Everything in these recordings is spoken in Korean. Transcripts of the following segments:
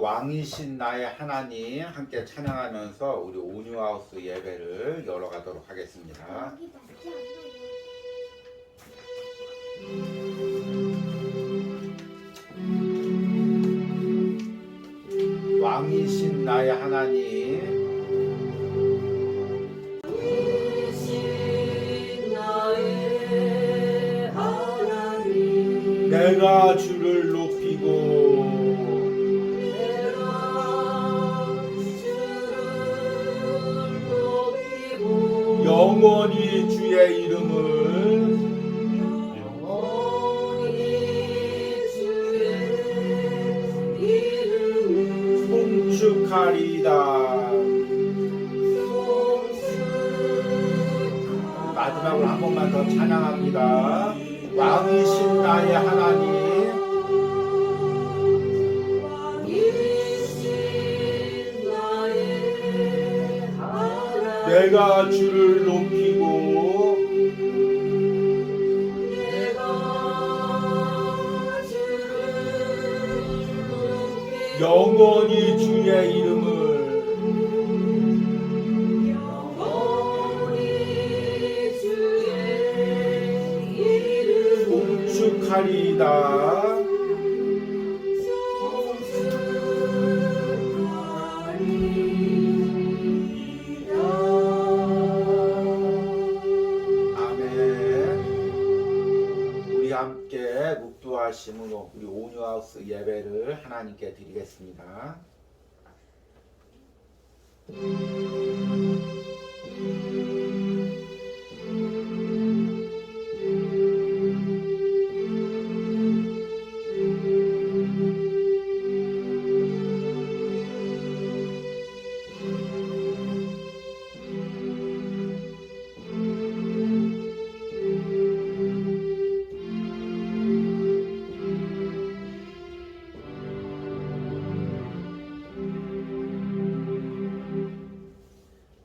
왕이신 나의 하나님 함께 찬양하면서 우리 온유하우스 예배를 열어가도록 하겠습니다. 왕이신 나의 하나님, 내가 주를 높이고 영원히 주의 이름을 송축하리이다. 마지막으로 한 번만 더 찬양합니다. 왕이신 나의 하나님, 내가 주를 높이고 영원히 주의 이름을 송축하리이다. 함께 묵두하심으로 우리 온유하우스 예배를 하나님께 드리겠습니다.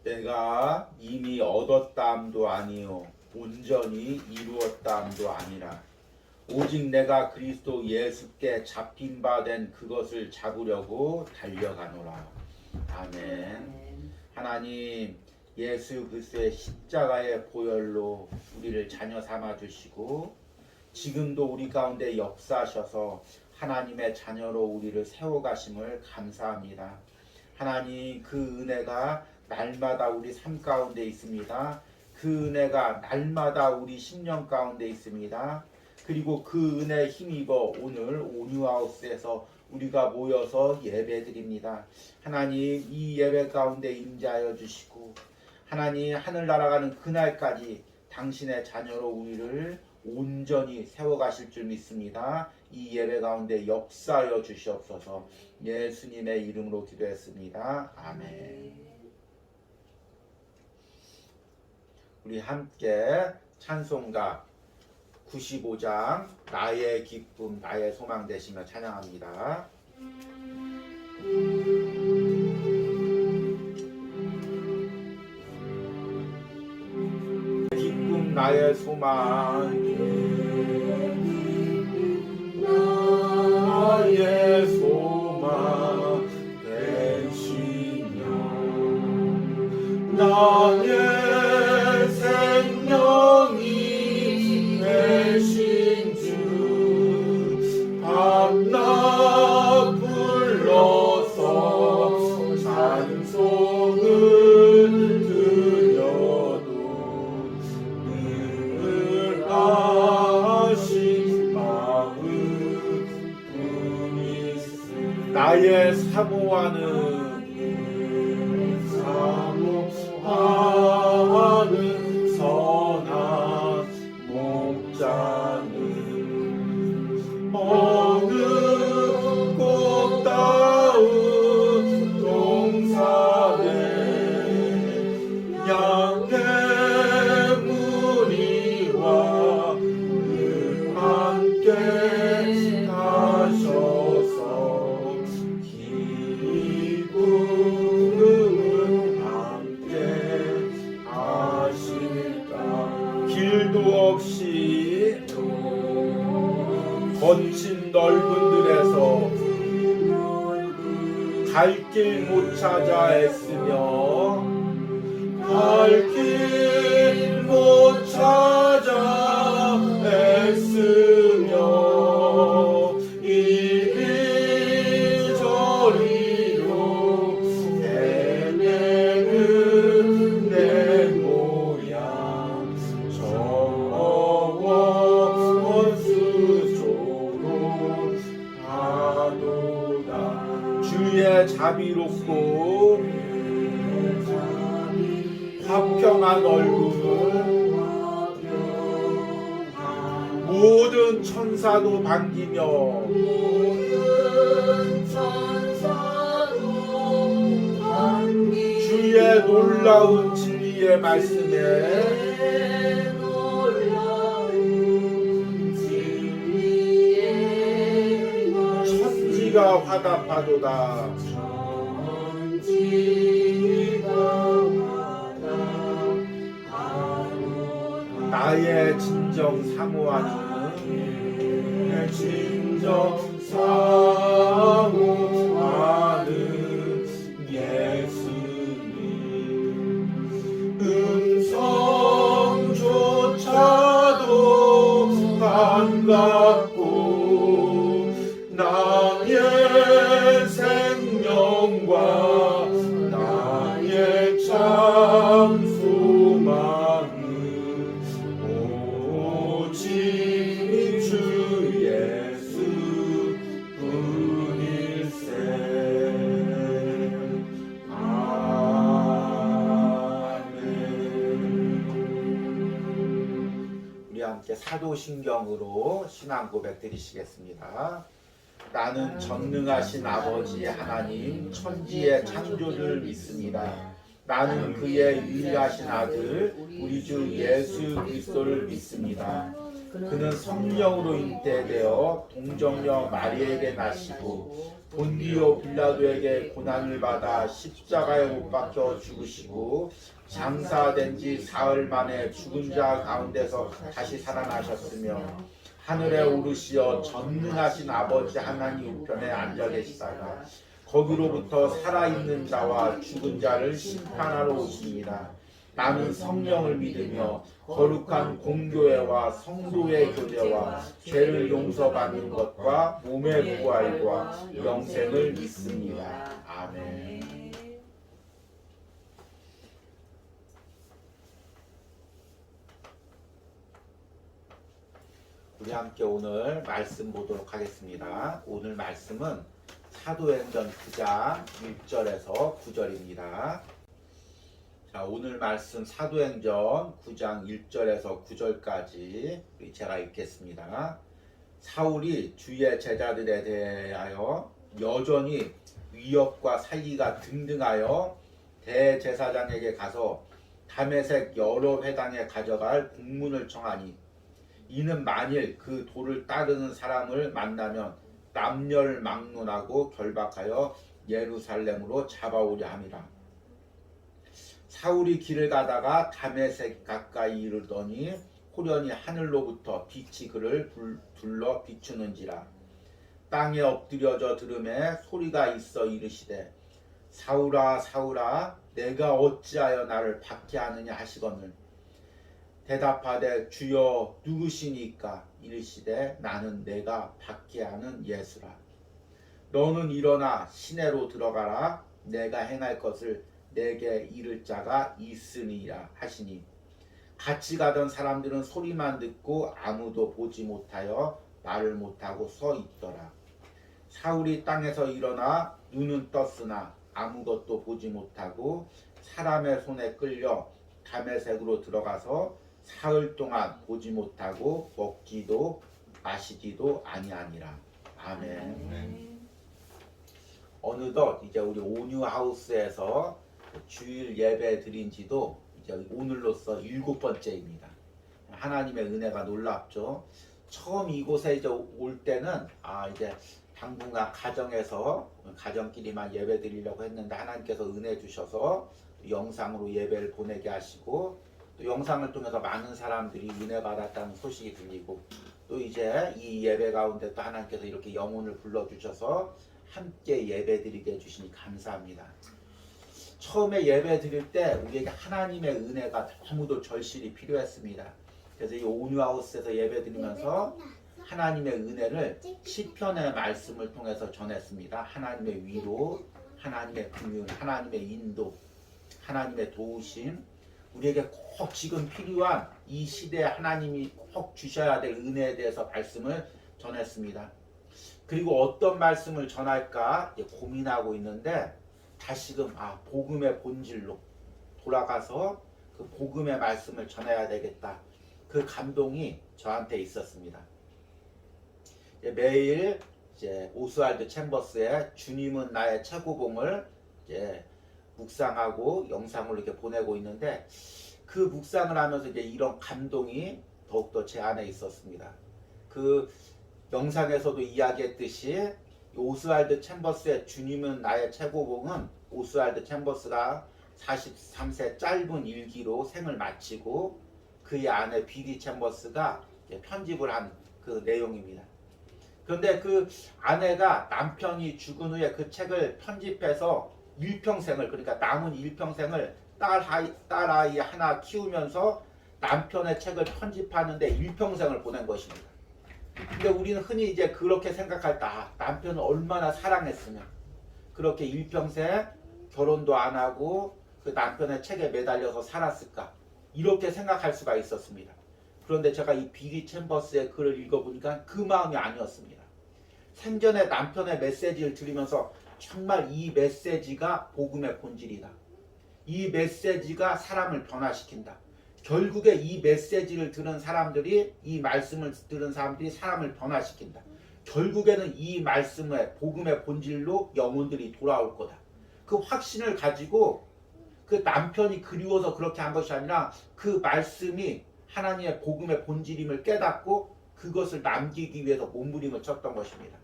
내가 이미 얻었다함도 아니요 온전히 이루었다함도 아니라 오직 내가 그리스도 예수께 잡힌 바 된 그것을 잡으려고 달려가노라. 아멘. 하나님, 예수 그리스도의 십자가의 보혈로 우리를 자녀 삼아 주시고 지금도 우리 가운데 역사하셔서 하나님의 자녀로 우리를 세워가심을 감사합니다. 하나님, 그 은혜가 날마다 우리 삶 가운데 있습니다. 그 은혜가 날마다 우리 심령 가운데 있습니다. 그리고 그 은혜에 힘입어 오늘 온유하우스에서 우리가 모여서 예배드립니다. 하나님, 이 예배 가운데 임재하여 주시고 하나님, 하늘나라 가는 그날까지 당신의 자녀로 우리를 온전히 세워가실 줄 믿습니다. 이 예배 가운데 역사하여 주시옵소서. 예수님의 이름으로 기도했습니다. 아멘. 우리 함께 찬송가 95장 나의 기쁨 나의 소망 되시며 찬양합니다. 기쁨 나의 소망 나의 소망 되시며 나의 생명이 되신 주 밤낮 불러서 찬송을 드려도 늘 아신 마음뿐이세. 나의 사모하는 선한 목자는 어느 꽃다운 동산에 양의 무리와 늘 함께 가셔서 기쁨을 함께 하실까. 길도 없이 거친 넓은 들에서 갈 길 못 찾아 애쓰며 갈 길 못 찾아 애쓰며 이리저리로 헤매는 내 모양 저원 원수조로 하도다. 주의 자비롭고 화평한 얼굴을 모든 천사도 반기며 주의 놀라운 진리의 말씀에 천지가 화답하도다. 나의 진정 사모하는 내 진정 사모하는 예수님 음성조차도 반갑고 나의 생명과 나의 참 소망은 오직 주 예수 뿐일세. 아멘. 우리 함께 사도신경으로 신앙 고백 드리시겠습니다. 나는 전능하신 아버지 하나님 천지의 창조를 믿습니다. 나는 그의 유일하신 아들 우리 주 예수 그리스도를 믿습니다. 그는 성령으로 잉태되어 동정녀 마리에게 나시고 본디오 빌라도에게 고난을 받아 십자가에 못 박혀 죽으시고 장사된 지 사흘 만에 죽은 자 가운데서 다시 살아나셨으며 하늘에 오르시어 전능하신 아버지 하나님 우편에 앉아 계시다가 거기로부터 살아있는 자와 죽은 자를 심판하러 오십니다. 나는 성령을 믿으며 거룩한 공교회와 성도의 교제와 죄를 용서받는 것과 몸의 부활과 영생을 믿습니다. 아멘. 우리 함께 오늘 말씀 보도록 하겠습니다. 오늘 말씀은 사도행전 9장 1절에서 9절입니다. 자, 오늘 말씀 사도행전 9장 1절에서 9절까지 제가 읽겠습니다. 사울이 주의 제자들에 대하여 여전히 위협과 살기가 등등하여 대제사장에게 가서 다메섹 여러 회당에 가져갈 공문을 청하니 이는 만일 그 도를 따르는 사람을 만나면 남멸막론하고 결박하여 예루살렘으로 잡아오려 함이라. 사울이 길을 가다가 다메섹 가까이 이르더니 호련히 하늘로부터 빛이 그를 둘러 비추는지라. 땅에 엎드려져 들음에 소리가 있어 이르시되 사울아 사울아 내가 어찌하여 나를 박해하느냐 하시거늘 대답하되 주여 누구시니까 이르시되 나는 내가 박해하는 예수라. 너는 일어나 시내로 들어가라. 내가 행할 것을 내게 이를 자가 있으니라 하시니 같이 가던 사람들은 소리만 듣고 아무도 보지 못하여 말을 못하고 서 있더라. 사울이 땅에서 일어나 눈은 떴으나 아무것도 보지 못하고 사람의 손에 끌려 다메섹으로 들어가서 사흘 동안 보지 못하고 먹지도 마시지도 아니하니라. 아멘. 어느덧 이제 우리 온유하우스에서 주일 예배 드린 지도 이제 오늘로써 7번째입니다. 하나님의 은혜가 놀랍죠. 처음 이곳에 이제 올 때는 이제 당분간 가정에서 가정끼리만 예배 드리려고 했는데 하나님께서 은혜 주셔서 영상으로 예배를 보내게 하시고 또 영상을 통해서 많은 사람들이 은혜 받았다는 소식이 들리고 또 이제 이 예배 가운데 또 하나님께서 이렇게 영혼을 불러주셔서 함께 예배드리게 해주시니 감사합니다. 처음에 예배 드릴 때 우리에게 하나님의 은혜가 너무도 절실히 필요했습니다. 그래서 이 온유하우스에서 예배 드리면서 하나님의 은혜를 시편의 말씀을 통해서 전했습니다. 하나님의 위로, 하나님의 긍휼, 하나님의 인도, 하나님의 도우심, 우리에게 꼭 지금 필요한 이 시대에 하나님이 꼭 주셔야 될 은혜에 대해서 말씀을 전했습니다. 그리고 어떤 말씀을 전할까 고민하고 있는데 다시금 복음의 본질로 돌아가서 그 복음의 말씀을 전해야 되겠다. 그 감동이 저한테 있었습니다. 매일 이제 오스왈드 챔버스의 주님은 나의 최고봉을 이제 묵상하고 영상으로 이렇게 보내고 있는데 그 묵상을 하면서 이제 이런 감동이 더욱더 제 안에 있었습니다. 그 영상에서도 이야기했듯이 오스왈드 챔버스의 주님은 나의 최고봉은 오스왈드 챔버스가 43세 짧은 일기로 생을 마치고 그의 아내 비리 챔버스가 편집을 한 그 내용입니다. 그런데 그 아내가 남편이 죽은 후에 그 책을 편집해서 일평생을, 그러니까 남은 일평생을 딸아이 하나 키우면서 남편의 책을 편집하는데 일평생을 보낸 것입니다. 근데 우리는 흔히 이제 그렇게 생각할 때 남편을 얼마나 사랑했으면 그렇게 일평생 결혼도 안 하고 그 남편의 책에 매달려서 살았을까, 이렇게 생각할 수가 있었습니다. 그런데 제가 이 비리 챔버스의 글을 읽어보니까 그 마음이 아니었습니다. 생전에 남편의 메시지를 들으면서 정말 이 메시지가 복음의 본질이다. 이 메시지가 사람을 변화시킨다. 결국에 이 메시지를 들은 사람들이, 이 말씀을 들은 사람들이 사람을 변화시킨다. 결국에는 이 말씀의 복음의 본질로 영혼들이 돌아올 거다. 그 확신을 가지고 그 남편이 그리워서 그렇게 한 것이 아니라 그 말씀이 하나님의 복음의 본질임을 깨닫고 그것을 남기기 위해서 몸부림을 쳤던 것입니다.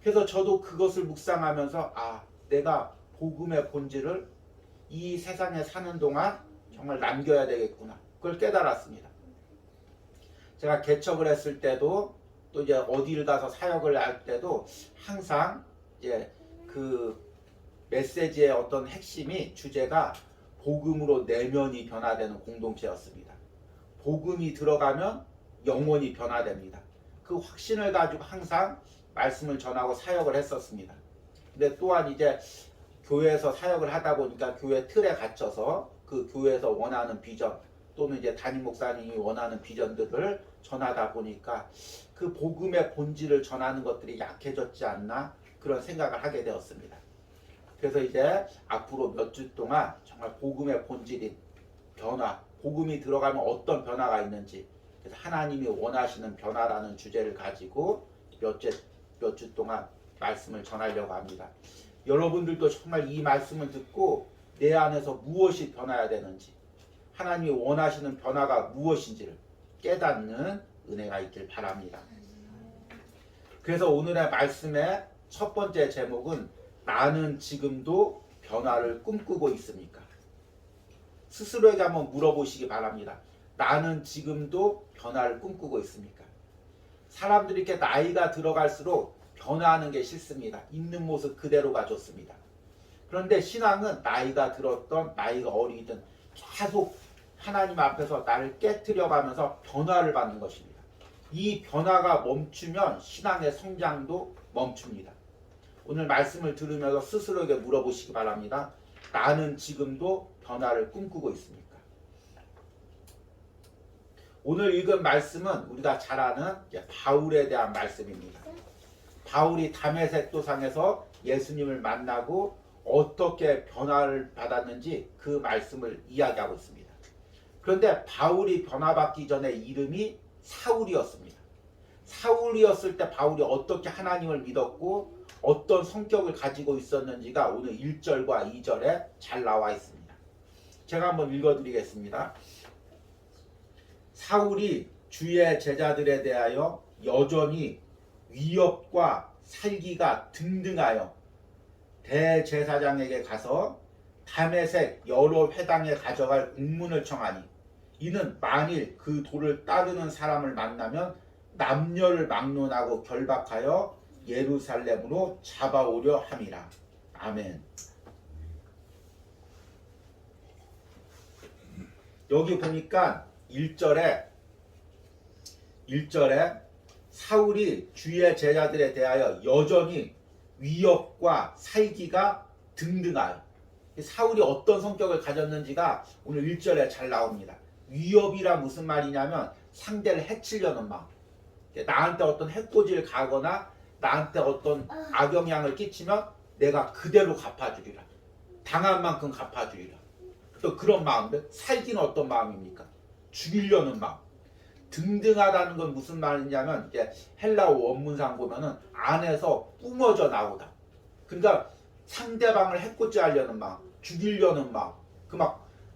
그래서 저도 그것을 묵상하면서 내가 복음의 본질을 이 세상에 사는 동안 정말 남겨야 되겠구나, 그걸 깨달았습니다. 제가 개척을 했을 때도 또 이제 어디를 가서 사역을 할 때도 항상 이제 그 메시지의 어떤 핵심이, 주제가 복음으로 내면이 변화되는 공동체였습니다. 복음이 들어가면 영혼이 변화됩니다. 그 확신을 가지고 항상 말씀을 전하고 사역을 했었습니다. 근데 또한 이제 교회에서 사역을 하다 보니까 교회 틀에 갇혀서 그 교회에서 원하는 비전, 또는 이제 담임 목사님이 원하는 비전들을 전하다 보니까 그 복음의 본질을 전하는 것들이 약해졌지 않나, 그런 생각을 하게 되었습니다. 그래서 이제 앞으로 몇 주 동안 정말 복음의 본질인 변화, 복음이 들어가면 어떤 변화가 있는지, 그래서 하나님이 원하시는 변화라는 주제를 가지고 몇 주 동안 말씀을 전하려고 합니다. 여러분들도 정말 이 말씀을 듣고 내 안에서 무엇이 변화해야 되는지, 하나님이 원하시는 변화가 무엇인지를 깨닫는 은혜가 있길 바랍니다. 그래서 오늘의 말씀의 첫 번째 제목은 나는 지금도 변화를 꿈꾸고 있습니까? 스스로에게 한번 물어보시기 바랍니다. 나는 지금도 변화를 꿈꾸고 있습니까? 사람들이 이렇게 나이가 들어갈수록 변화하는 게 싫습니다. 있는 모습 그대로가 좋습니다. 그런데 신앙은 나이가 들었던 나이가 어리든 계속 하나님 앞에서 나를 깨트려가면서 변화를 받는 것입니다. 이 변화가 멈추면 신앙의 성장도 멈춥니다. 오늘 말씀을 들으면서 스스로에게 물어보시기 바랍니다. 나는 지금도 변화를 꿈꾸고 있습니까? 오늘 읽은 말씀은 우리가 잘 아는 바울에 대한 말씀입니다. 바울이 다메섹 도상에서 예수님을 만나고 어떻게 변화를 받았는지 그 말씀을 이야기하고 있습니다. 그런데 바울이 변화받기 전에 이름이 사울이었습니다. 사울이었을 때 바울이 어떻게 하나님을 믿었고 어떤 성격을 가지고 있었는지가 오늘 1절과 2절에 잘 나와 있습니다. 제가 한번 읽어드리겠습니다. 사울이 주의 제자들에 대하여 여전히 위협과 살기가 등등하여 대제사장에게 가서 다메섹 여러 회당에 가져갈 공문을 청하니 이는 만일 그 도를 따르는 사람을 만나면 남녀를 막론하고 결박하여 예루살렘으로 잡아오려 함이라. 아멘. 여기 보니까 1절에 사울이 주의 제자들에 대하여 여전히 위협과 살기가 등등하여, 사울이 어떤 성격을 가졌는지가 오늘 1절에 잘 나옵니다. 위협이라 무슨 말이냐면 상대를 해치려는 마음, 나한테 어떤 해코지를 가거나 나한테 어떤 악영향을 끼치면 내가 그대로 갚아주리라, 당한 만큼 갚아주리라. 또 그런 마음들. 살기는 어떤 마음입니까? 죽이려는 마음. 등등하다는 건 무슨 말이냐면 이제 헬라어 원문상 보면은 안에서 뿜어져 나오다. 그러니까 상대방을 해코지 하려는 마음, 죽이려는 마음,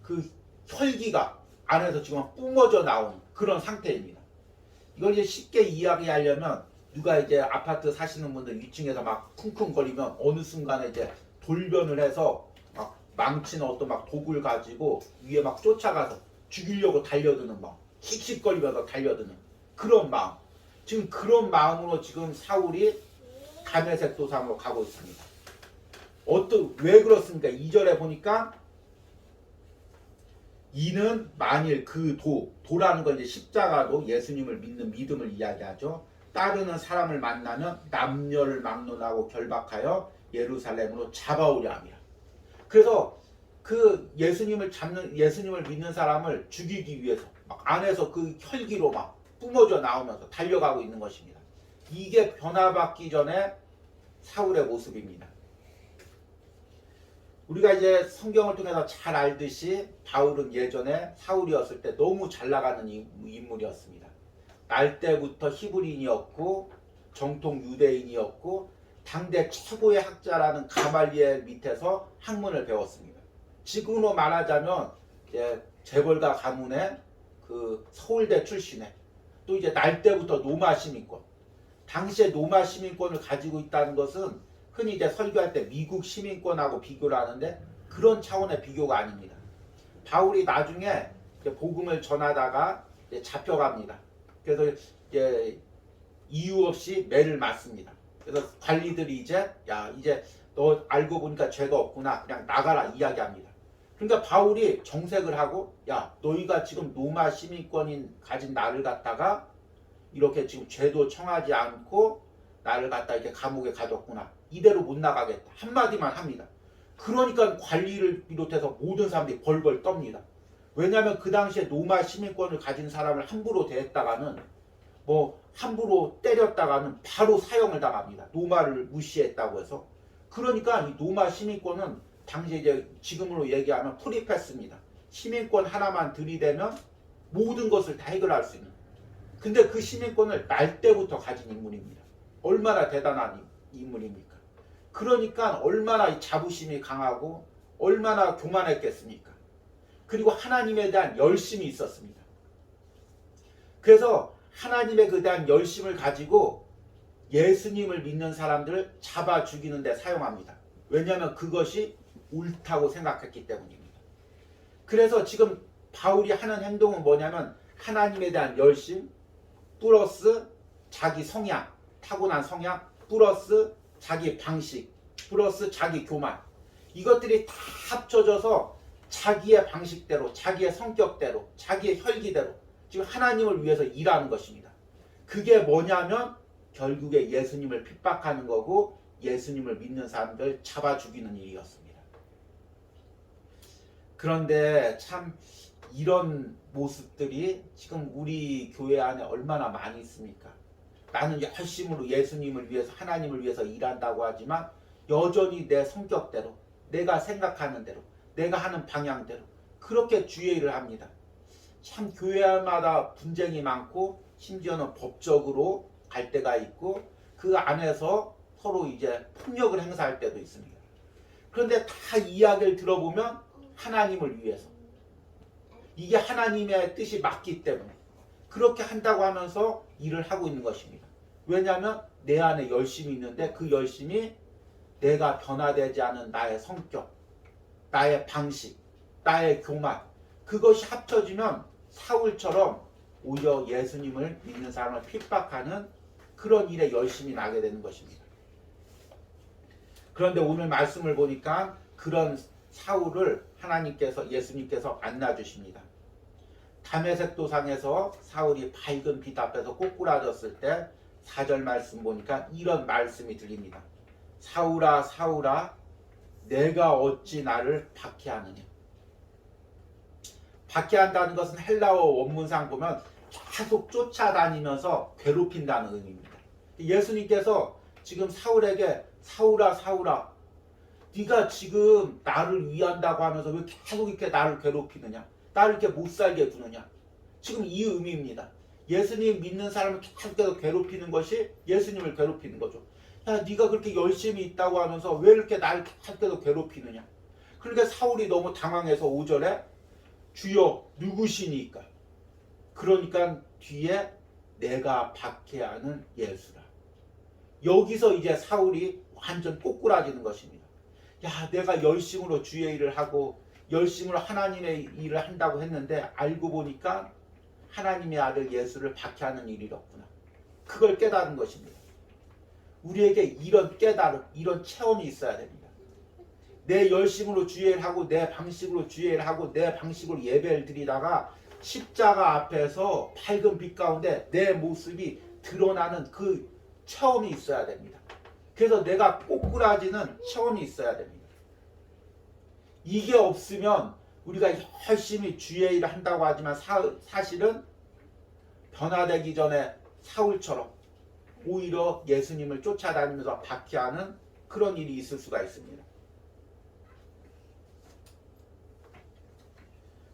그 혈기가 안에서 지금 뿜어져 나오는 그런 상태입니다. 이걸 이제 쉽게 이야기하려면, 누가 이제 아파트 사시는 분들 위층에서 막 쿵쿵거리면 어느 순간에 이제 돌변을 해서 막 망치는 어떤 막 독을 가지고 위에 막 쫓아가서 죽이려고 달려드는 마음, 씩씩거리면서 달려드는 그런 마음. 지금 그런 마음으로 지금 사울이 다메섹 도상으로 가고 있습니다. 왜 그렇습니까? 2절에 보니까 이는 만일 그 도라는 건 이제 십자가도 예수님을 믿는 믿음을 이야기하죠. 따르는 사람을 만나면 남녀를 막론하고 결박하여 예루살렘으로 잡아오려 함이라. 그래서 그 예수님을 믿는 사람을 죽이기 위해서 막 안에서 그 혈기로 막 뿜어져 나오면서 달려가고 있는 것입니다. 이게 변화받기 전에 사울의 모습입니다. 우리가 이제 성경을 통해서 잘 알듯이 바울은 예전에 사울이었을 때 너무 잘 나가는 인물이었습니다. 날 때부터 히브리인이었고 정통 유대인이었고 당대 최고의 학자라는 가말리엘 밑에서 학문을 배웠습니다. 지금으로 말하자면 재벌가 가문의 그 서울대 출신의, 또 이제 날 때부터 노마 시민권. 당시에 노마 시민권을 가지고 있다는 것은 흔히 이제 설교할 때 미국 시민권하고 비교를 하는데 그런 차원의 비교가 아닙니다. 바울이 나중에 복음을 전하다가 잡혀갑니다. 그래서 이유 없이 매를 맞습니다. 그래서 관리들이 이제 너 알고 보니까 죄가 없구나, 그냥 나가라 이야기합니다. 그러니까 바울이 정색을 하고, 너희가 지금 노마 시민권인 가진 나를 갖다가 이렇게 지금 죄도 청하지 않고 나를 갖다 이렇게 감옥에 가뒀구나, 이대로 못 나가겠다 한마디만 합니다. 그러니까 관리를 비롯해서 모든 사람들이 벌벌 떱니다. 왜냐하면 그 당시에 노마 시민권을 가진 사람을 함부로 대했다가는, 함부로 때렸다가는 바로 사형을 당합니다. 노마를 무시했다고 해서. 그러니까 이 노마 시민권은 당시에 이제 지금으로 얘기하면 프리패스입니다. 시민권 하나만 들이대면 모든 것을 다 해결할 수 있는. 근데 그 시민권을 날 때부터 가진 인물입니다. 얼마나 대단한 인물입니까? 그러니까 얼마나 자부심이 강하고 얼마나 교만했겠습니까? 그리고 하나님에 대한 열심이 있었습니다. 그래서 하나님에 대한 열심을 가지고 예수님을 믿는 사람들을 잡아 죽이는 데 사용합니다. 왜냐하면 그것이 옳다고 생각했기 때문입니다. 그래서 지금 바울이 하는 행동은 뭐냐면 하나님에 대한 열심 플러스 자기 성향, 타고난 성향 플러스 자기 방식 플러스 자기 교만, 이것들이 다 합쳐져서 자기의 방식대로, 자기의 성격대로, 자기의 혈기대로 지금 하나님을 위해서 일하는 것입니다. 그게 뭐냐면 결국에 예수님을 핍박하는 거고 예수님을 믿는 사람들 잡아 죽이는 일이었습니다. 그런데 참 이런 모습들이 지금 우리 교회 안에 얼마나 많이 있습니까? 나는 열심으로 예수님을 위해서, 하나님을 위해서 일한다고 하지만 여전히 내 성격대로, 내가 생각하는 대로, 내가 하는 방향대로 그렇게 주의 일을 합니다. 참 교회마다 분쟁이 많고 심지어는 법적으로 갈 때가 있고 그 안에서 서로 이제 폭력을 행사할 때도 있습니다. 그런데 다 이야기를 들어보면 하나님을 위해서, 이게 하나님의 뜻이 맞기 때문에 그렇게 한다고 하면서 일을 하고 있는 것입니다. 왜냐하면 내 안에 열심이 있는데 그 열심이 내가 변화되지 않은 나의 성격, 나의 방식, 나의 교만, 그것이 합쳐지면 사울처럼 오히려 예수님을 믿는 사람을 핍박하는 그런 일에 열심히 나게 되는 것입니다. 그런데 오늘 말씀을 보니까 그런 사울을 하나님께서 예수님께서 만나주십니다. 다메섹 도상에서 사울이 밝은 빛 앞에서 꼬꾸라졌을 때 4절 말씀 보니까 이런 말씀이 들립니다. 사울아 사울아 내가 어찌 나를 박해하느냐. 박해한다는 것은 헬라어 원문상 보면 계속 쫓아다니면서 괴롭힌다는 의미입니다. 예수님께서 지금 사울에게 사울아 사울아 네가 지금 나를 위한다고 하면서 왜 계속 이렇게 나를 괴롭히느냐, 나를 이렇게 못살게 두느냐, 지금 이 의미입니다. 예수님 믿는 사람을 계속해서 괴롭히는 것이 예수님을 괴롭히는 거죠. 야 네가 그렇게 열심히 있다고 하면서 왜 이렇게 나를 계속해서 괴롭히느냐. 그러니까 사울이 너무 당황해서 5절에 주여 누구시니까, 그러니까 뒤에 내가 박해하는 예수라. 여기서 이제 사울이 완전 꼬꾸라지는 것입니다. 야 내가 열심으로 주의 일을 하고 열심으로 하나님의 일을 한다고 했는데 알고 보니까 하나님의 아들 예수를 박해하는 일이었구나. 그걸 깨달은 것입니다. 우리에게 이런 깨달음, 이런 체험이 있어야 됩니다. 내 열심으로 주의 일을 하고 내 방식으로 주의 일을 하고 내 방식으로 예배를 드리다가 십자가 앞에서 밝은 빛 가운데 내 모습이 드러나는 그 체험이 있어야 됩니다. 그래서 내가 꼬꾸라지는 체험이 있어야 됩니다. 이게 없으면 우리가 열심히 주의 일을 한다고 하지만 사실은 변화되기 전에 사울처럼 오히려 예수님을 쫓아다니면서 박해하는 그런 일이 있을 수가 있습니다.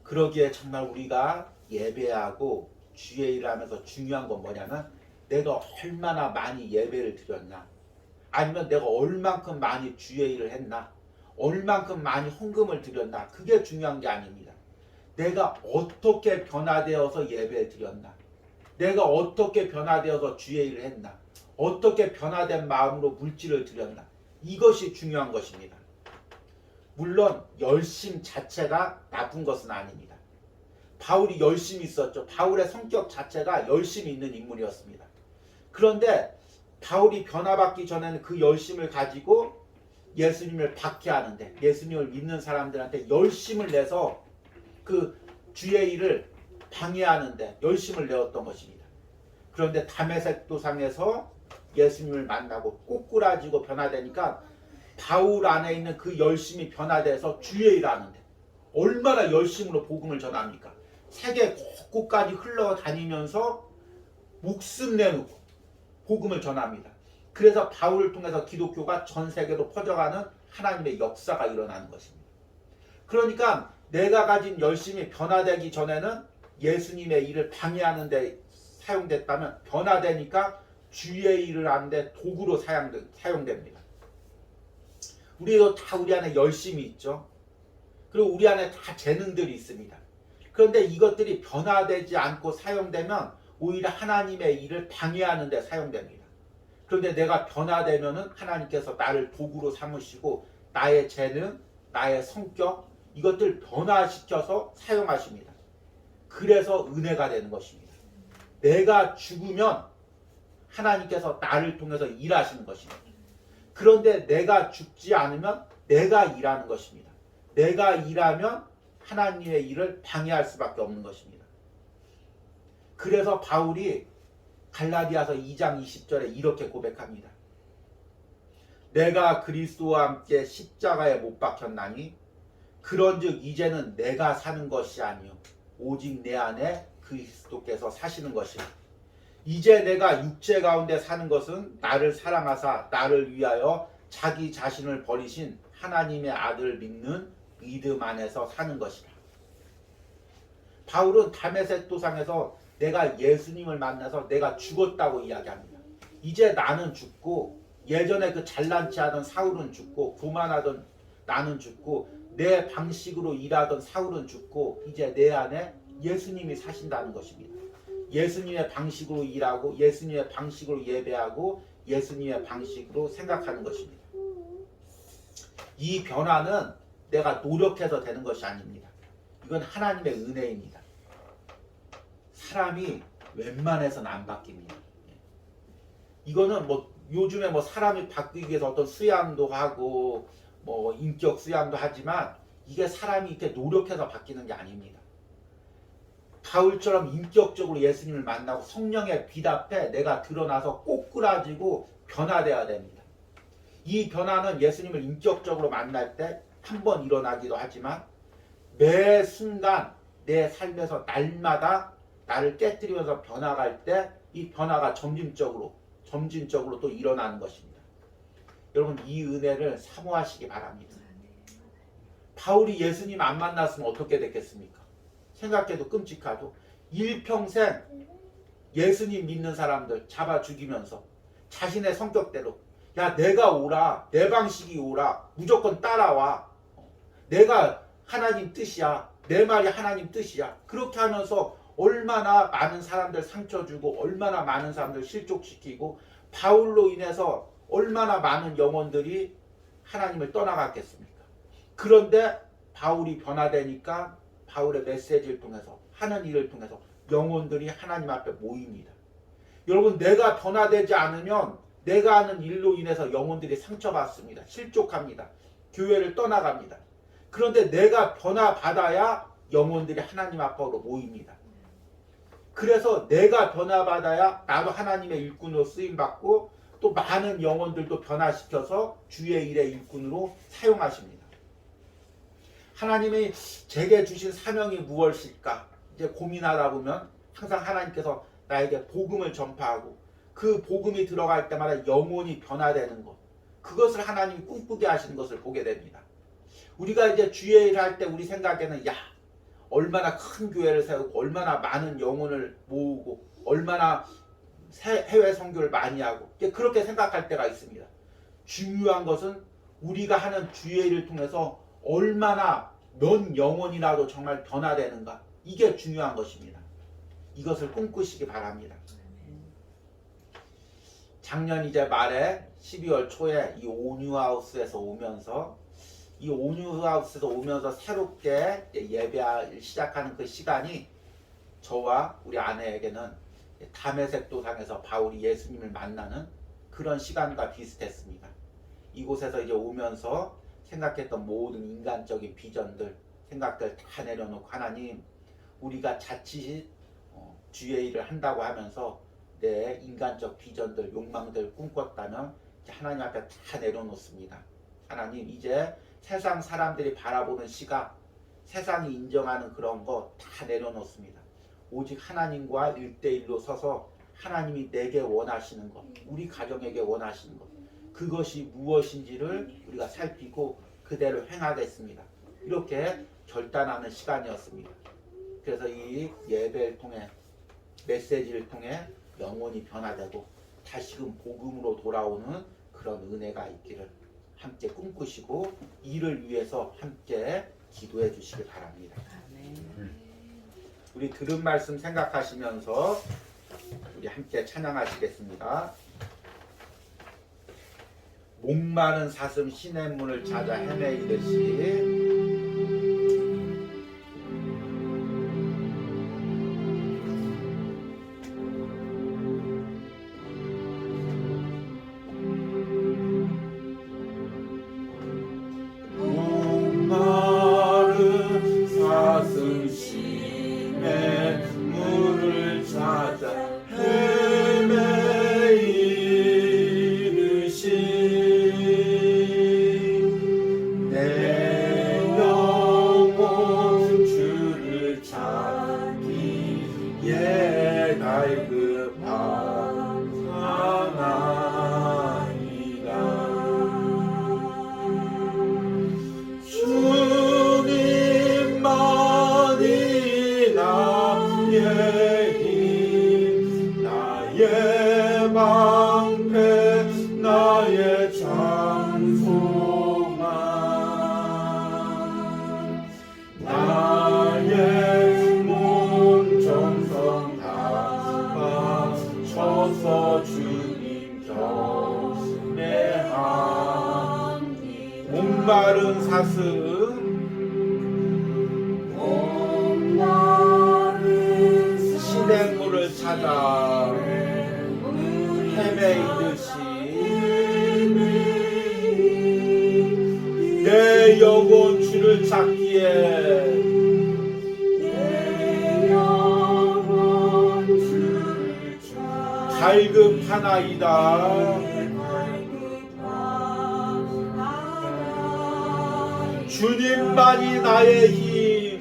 그러기에 정말 우리가 예배하고 주의 일을 하면서 중요한 건 뭐냐면 내가 얼마나 많이 예배를 드렸나, 아니면 내가 얼만큼 많이 주의 일을 했나, 얼만큼 많이 헌금을 드렸나, 그게 중요한 게 아닙니다. 내가 어떻게 변화되어서 예배를 드렸나, 내가 어떻게 변화되어서 주의 일을 했나, 어떻게 변화된 마음으로 물질을 드렸나, 이것이 중요한 것입니다. 물론 열심 자체가 나쁜 것은 아닙니다. 바울이 열심히 있었죠. 바울의 성격 자체가 열심히 있는 인물이었습니다. 그런데 바울이 변화받기 전에는 그 열심을 가지고 예수님을 박해하는데, 예수님을 믿는 사람들한테 열심을 내서 그 주의 일을 방해하는데 열심을 내었던 것입니다. 그런데 다메섹 도상에서 예수님을 만나고 꼬꾸라지고 변화되니까 바울 안에 있는 그 열심이 변화돼서 주의 일을 하는데, 얼마나 열심으로 복음을 전합니까? 세계 곳곳까지 흘러다니면서 목숨 내놓고 복음을 전합니다. 그래서 바울을 통해서 기독교가 전 세계로 퍼져가는 하나님의 역사가 일어나는 것입니다. 그러니까 내가 가진 열심이 변화되기 전에는 예수님의 일을 방해하는 데 사용됐다면, 변화되니까 주의 일을 하는데 도구로 사용됩니다. 우리도 다 우리 안에 열심이 있죠. 그리고 우리 안에 다 재능들이 있습니다. 그런데 이것들이 변화되지 않고 사용되면 오히려 하나님의 일을 방해하는 데 사용됩니다. 그런데 내가 변화되면은 하나님께서 나를 도구로 삼으시고 나의 재능, 나의 성격, 이것들 변화시켜서 사용하십니다. 그래서 은혜가 되는 것입니다. 내가 죽으면 하나님께서 나를 통해서 일하시는 것입니다. 그런데 내가 죽지 않으면 내가 일하는 것입니다. 내가 일하면 하나님의 일을 방해할 수밖에 없는 것입니다. 그래서 바울이 갈라디아서 2장 20절에 이렇게 고백합니다. 내가 그리스도와 함께 십자가에 못 박혔나니 그런즉 이제는 내가 사는 것이 아니요 오직 내 안에 그리스도께서 사시는 것이라. 이제 내가 육체 가운데 사는 것은 나를 사랑하사 나를 위하여 자기 자신을 버리신 하나님의 아들을 믿는 믿음 안에서 사는 것이라. 바울은 다메섹 도상에서 내가 예수님을 만나서 내가 죽었다고 이야기합니다. 이제 나는 죽고, 예전에 그 잘난치 하던 사울은 죽고, 교만하던 나는 죽고, 내 방식으로 일하던 사울은 죽고, 이제 내 안에 예수님이 사신다는 것입니다. 예수님의 방식으로 일하고, 예수님의 방식으로 예배하고, 예수님의 방식으로 생각하는 것입니다. 이 변화는 내가 노력해서 되는 것이 아닙니다. 이건 하나님의 은혜입니다. 사람이 웬만해서는 안 바뀝니다. 이거는 뭐 요즘에 뭐 사람이 바뀌기 위해서 어떤 수양도 하고 뭐 인격 수양도 하지만 이게 사람이 이렇게 노력해서 바뀌는 게 아닙니다. 바울처럼 인격적으로 예수님을 만나고 성령의 빛 앞에 내가 드러나서 꼬꾸라지고 변화되어야 됩니다. 이 변화는 예수님을 인격적으로 만날 때 한 번 일어나기도 하지만 매 순간 내 삶에서 날마다 나를 깨뜨리면서 변화갈 때 이 변화가 점진적으로 또 일어나는 것입니다. 여러분 이 은혜를 사모하시기 바랍니다. 바울이 예수님 안 만났으면 어떻게 됐겠습니까? 생각해도 끔찍하죠. 일평생 예수님 믿는 사람들 잡아 죽이면서 자신의 성격대로 야 내가 오라 내 방식이 오라 무조건 따라와 내가 하나님 뜻이야 내 말이 하나님 뜻이야 그렇게 하면서 얼마나 많은 사람들 상처 주고 얼마나 많은 사람들 실족시키고 바울로 인해서 얼마나 많은 영혼들이 하나님을 떠나갔겠습니까? 그런데 바울이 변화되니까 바울의 메시지를 통해서 하는 일을 통해서 영혼들이 하나님 앞에 모입니다. 여러분 내가 변화되지 않으면 내가 하는 일로 인해서 영혼들이 상처받습니다. 실족합니다. 교회를 떠나갑니다. 그런데 내가 변화받아야 영혼들이 하나님 앞으로 모입니다. 그래서 내가 변화받아야 나도 하나님의 일꾼으로 쓰임받고 또 많은 영혼들도 변화시켜서 주의 일의 일꾼으로 사용하십니다. 하나님이 제게 주신 사명이 무엇일까? 이제 고민하다 보면 항상 하나님께서 나에게 복음을 전파하고 그 복음이 들어갈 때마다 영혼이 변화되는 것. 그것을 하나님이 꿈꾸게 하시는 것을 보게 됩니다. 우리가 이제 주의 일을 할 때 우리 생각에는 야 얼마나 큰 교회를 세우고 얼마나 많은 영혼을 모으고 얼마나 해외 선교를 많이 하고 그렇게 생각할 때가 있습니다. 중요한 것은 우리가 하는 주의 일을 통해서 얼마나 몇 영혼이라도 정말 변화되는가 이게 중요한 것입니다. 이것을 꿈꾸시기 바랍니다. 작년 이제 말에 12월 초에 이 온유하우스에서 오면서 새롭게 예배를 시작하는 그 시간이 저와 우리 아내에게는 다메섹 도상에서 바울이 예수님을 만나는 그런 시간과 비슷했습니다. 이곳에서 이제 오면서 생각했던 모든 인간적인 비전들, 생각들 다 내려놓고 하나님 우리가 자칫 주의 일을 한다고 하면서 내 인간적 비전들, 욕망들 꿈꿨다면 하나님 앞에 다 내려놓습니다. 하나님 이제 세상 사람들이 바라보는 시각, 세상이 인정하는 그런 거 다 내려놓습니다. 오직 하나님과 1대1로 서서 하나님이 내게 원하시는 것, 우리 가정에게 원하시는 것, 그것이 무엇인지를 우리가 살피고 그대로 행하겠습니다. 이렇게 결단하는 시간이었습니다. 그래서 이 예배를 통해 메시지를 통해 영혼이 변화되고 다시금 복음으로 돌아오는 그런 은혜가 있기를 함께 꿈꾸시고 이를 위해서 함께 기도해 주시기 바랍니다. 우리 들은 말씀 생각하시면서 우리 함께 찬양하시겠습니다. 목마른 사슴 시냇물을 찾아 헤매이듯이 목마른 사슴 시냇물을 찾아 헤매이듯이 내 영혼 주를 찾기에 갈급하나이다. 주님만이 나의 힘,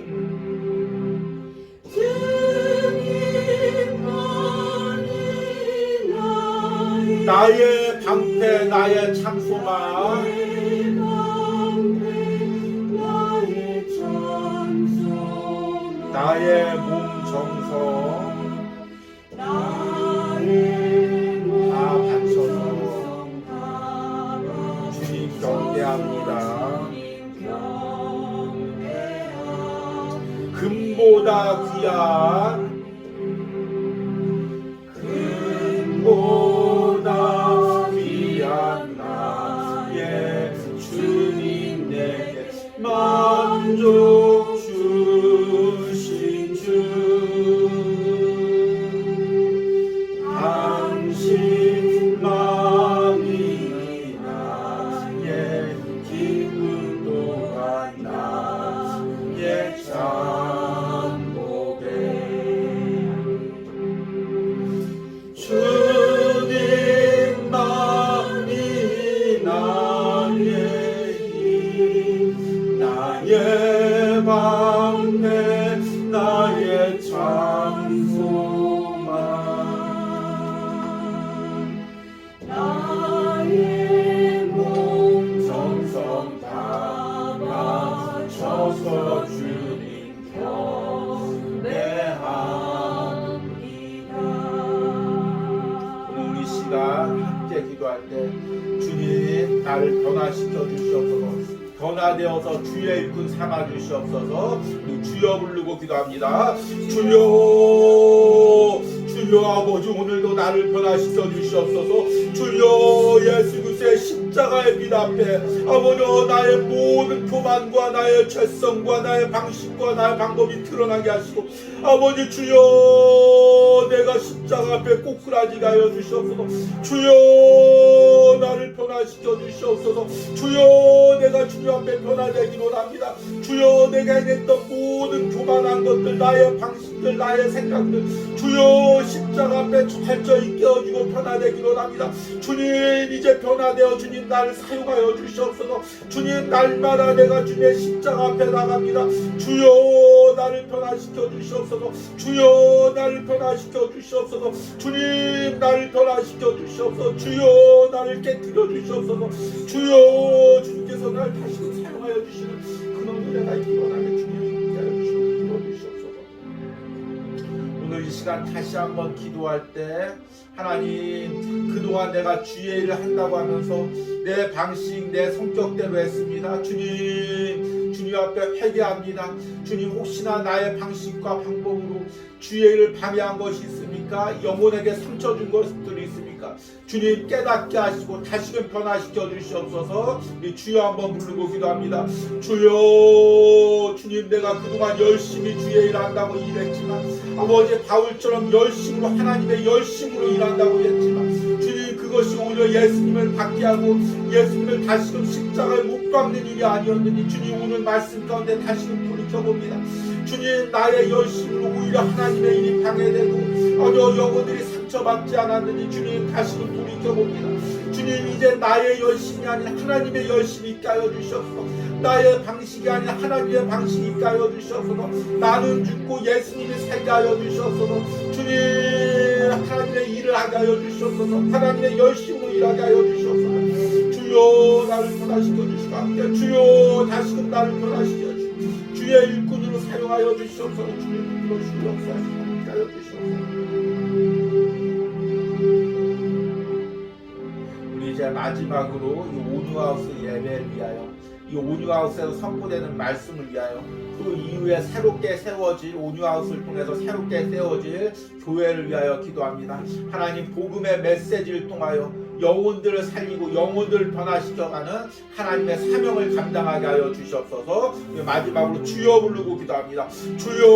나의 방패, 나의 창소망, 나의 몸 정성 다 바쳐서 주님 경배합니다. 금보다 귀한 금보다 귀한 나의 주님 내게 만족 주신 주 당신 마음이 나의 기쁨 또한 나의 참복에 주님만이 나의 힘 나의 방패 나의 찬송만 나의 몸 정성 다 바쳐서 주님 경배합니다. 오늘 우리 시간 함께 기도할 때 주님 나를 변화시켜 주시옵소서. 변화되어서 주의 일꾼 삼아 주시옵소서. 우리 주여 부르고 기도합니다. 주여 주여 아버지 오늘도 나를 변화시켜 주시옵소서. 주여 예수 그리스도의 십자가의 빛 앞에 아버지 나의 모든 교만과 나의 죄성과 나의 방식과 나의 방법이 드러나게 하시고 아버지 주여 내가 십자가 앞에 꼬꾸라지게 하여 주시옵소서. 주여 나를 변화시켜 주시옵소서. 주여 내가 주님 앞에 변화되기로 합니다. 주여 내가 행했던 모든 교만한 것들 나의 방식들 나의 생각들 주여 십자가 앞에 철저히 깨어지고 변화되기로 합니다. 주님 이제 변화되어 주님 나를 사용하여 주시옵소서. 주님 날마다 내가 주님의 십자가 앞에 나갑니다. 주여 나를 변화시켜 주시옵소서. 주여 나를 변화시켜 주시옵소서. 주님 나를 변화시켜 주시옵소서. 주여 나를 깨뜨려 주시옵소서. 주여 주님께서 나를 다시 사용하여 주시는 그놈이 내가 일어나게 주님 하여 주시옵소서. 오늘 이 시간 다시 한번 기도할 때 하나님 그동안 내가 주의 일을 한다고 하면서 내 방식 내 성격대로 했습니다. 주님 앞에 회개합니다. 주님 혹시나 나의 방식과 방법으로 주의 일을 방해한 것이 있습니까? 영혼에게 상처 준 것들이 있습니까? 주님 깨닫게 하시고 다시금 변화시켜 주시옵소서. 주여 한번 부르고 기도합니다. 주여 주님 내가 그동안 열심히 주의 일을 한다고 일했지만 아버지 바울처럼 열심으로 하나님의 열심으로 일한다고 했지만 주님 그것이 오히려 예수님을 받게 하고 예수님을 다시금 십자가에 못 박는 일이 아니었느니 주님 오늘 말씀 가운데 다시금 돌이켜봅니다. 주님 나의 열심으로 오히려 하나님의 일이 방해되고 어려 영혼들이 상처받지 않았느니 주님 다시금 돌이켜봅니다. 주님 이제 나의 열심이 아닌 하나님의 열심이 있게 하여 주시옵소서. 나의 방식이 아닌 하나님의 방식이 있게 하여 주시옵소서. 나는 죽고 예수님이 살게 하여 주시옵소서. 주님 하나님의 일을 하게 하여 주시옵소서. 하나님의 열심으로 일하게 하여 주시옵소서. 주여 나를 변화시켜 주시고 함께 주여 다시금 나를 변화시켜 주시고 주의 일꾼으로 사용하여 주시옵소서. 주님 그러시고 역사하시고 함께 하여 주시옵소서. 우리 이제 마지막으로 이 온유하우스 예배를 위하여 이 온유하우스에서 선포되는 말씀을 위하여 그 이후에 새롭게 세워질 온유하우스를 통해서 새롭게 세워질 교회를 위하여 기도합니다. 하나님 복음의 메시지를 통하여 영혼들을 살리고 영혼들을 변화시켜가는 하나님의 사명을 감당하게 하여 주시옵소서. 마지막으로 주여 부르고 기도합니다. 주여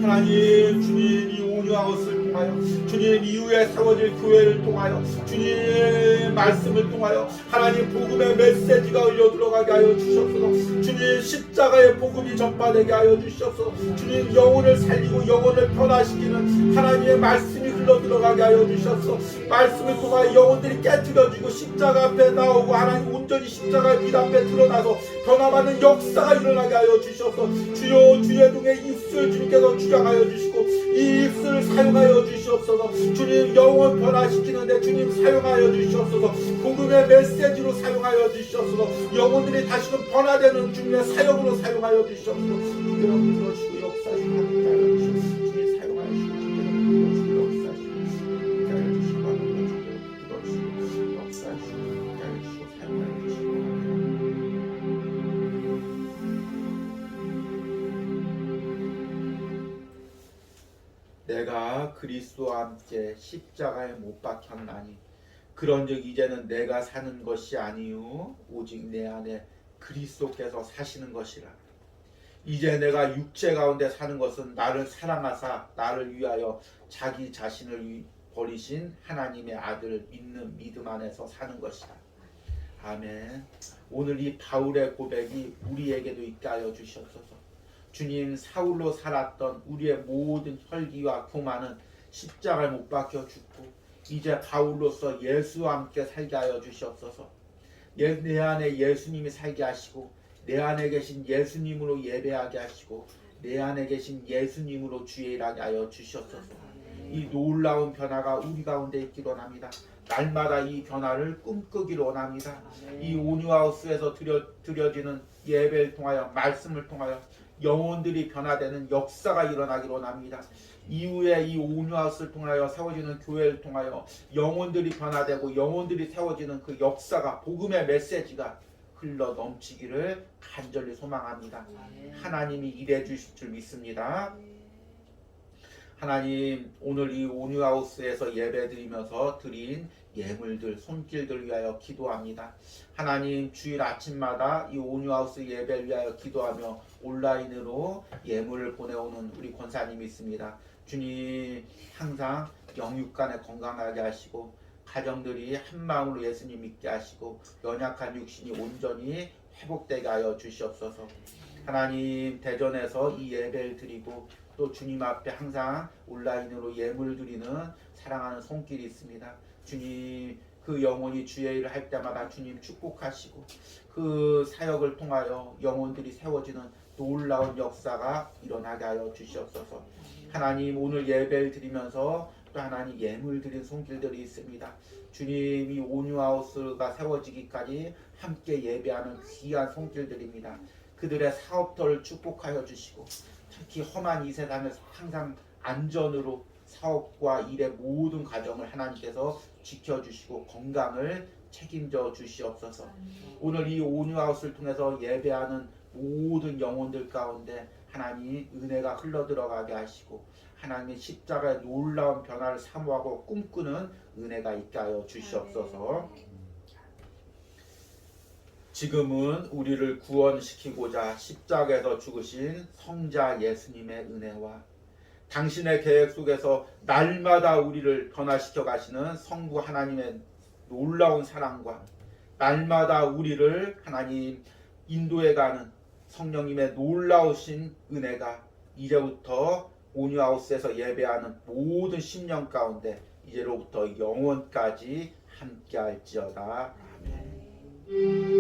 하나님 주님 이 온유하우스를 통하여 주님 이후에 세워질 교회를 통하여 주님 말씀을 통하여 하나님 복음의 메시지가 흘러 들어가게 하여 주시옵소서. 주님 십자가의 복음이 전파되게 하여 주시옵소서. 주님 영혼을 살리고 영혼을 변화시키는 하나님의 말씀이 흘러 들어가게 하여 주시옵소서. 말씀을 통하여 영혼들이 깨트려지고 십자가 앞에 나오고 하나님 온전히 십자가의 빛 앞에 드러나서 변화받는 역사가 일어나게 하여 주시옵소서. 주여 주의 중에 입술 주님께서 주장하여 주시고 이 입술을 사용하여 주시옵소서. 주님 영혼 변화시키는데 주님 사용하여 주시옵소서. 복음의 메시지로 사용하여 주시옵소서. 영혼들이 다시금 변화되는 주님의 사역으로 사용하여 주시옵소서. 주께로 불러주시고 역사하시고 하나님 하여 주시옵소서. 주님 사용하여 주시고 주께로 불러주시고 역사하시고 하여 주시고 하나님 주께로 불러주시고 역사하시고 하여 주시고 사용하여 주시고 내가 그리스도와 함께 십자가에 못 박혔나니 그런즉 이제는 내가 사는 것이 아니요 오직 내 안에 그리스도께서 사시는 것이라. 이제 내가 육체 가운데 사는 것은 나를 사랑하사 나를 위하여 자기 자신을 버리신 하나님의 아들을 믿는 믿음 안에서 사는 것이다. 아멘. 오늘 이 바울의 고백이 우리에게도 있게 하여 주시옵소서. 주님 사울로 살았던 우리의 모든 혈기와 교만은 십자가에 못 박혀 죽고 이제 바울로서 예수와 함께 살게 하여 주시옵소서. 내 안에 예수님이 살게 하시고 내 안에 계신 예수님으로 예배하게 하시고 내 안에 계신 예수님으로 주의 일하게 하여 주시옵소서. 이 놀라운 변화가 우리 가운데 있기를 원합니다. 날마다 이 변화를 꿈꾸기를 원합니다. 이 온유하우스에서 드려지는 예배를 통하여 말씀을 통하여 영혼들이 변화되는 역사가 일어나기를 원합니다. 이후에 이 온유하우스를 통하여 세워지는 교회를 통하여 영혼들이 변화되고 영혼들이 세워지는 그 역사가 복음의 메시지가 흘러 넘치기를 간절히 소망합니다. 하나님이 일해 주실 줄 믿습니다. 하나님 오늘 이 온유하우스에서 예배드리면서 드린 예물들 손길들 위하여 기도합니다. 하나님 주일 아침마다 이 온유하우스 예배를 위하여 기도하며 온라인으로 예물을 보내오는 우리 권사님이 있습니다. 주님 항상 영육간에 건강하게 하시고 가정들이 한마음으로 예수님 믿게 하시고 연약한 육신이 온전히 회복되게 하여 주시옵소서. 하나님 대전에서 이 예배를 드리고 또 주님 앞에 항상 온라인으로 예물 드리는 사랑하는 손길이 있습니다. 주님 그 영혼이 주의 일을 할 때마다 주님 축복하시고 그 사역을 통하여 영혼들이 세워지는 놀라운 역사가 일어나게 하여 주시옵소서. 하나님 오늘 예배를 드리면서 또 하나님 예물 드린 손길들이 있습니다. 주님 이 온유하우스가 세워지기까지 함께 예배하는 귀한 손길들입니다. 그들의 사업터를 축복하여 주시고 특히 험한 이 세상에서 항상 안전으로 사업과 일의 모든 과정을 하나님께서 지켜주시고 건강을 책임져 주시옵소서. 오늘 이 온유하우스를 통해서 예배하는 모든 영혼들 가운데 하나님 은혜가 흘러들어가게 하시고 하나님의 십자가의 놀라운 변화를 사모하고 꿈꾸는 은혜가 있게 하여 주시옵소서. 지금은 우리를 구원시키고자 십자가에서 죽으신 성자 예수님의 은혜와 당신의 계획 속에서 날마다 우리를 변화시켜 가시는 성부 하나님의 놀라운 사랑과 날마다 우리를 하나님 인도해가는 성령님의 놀라우신 은혜가 이제부터 온유하우스에서 예배하는 모든 심령 가운데 이제로부터 영원까지 함께할지어다. 아멘.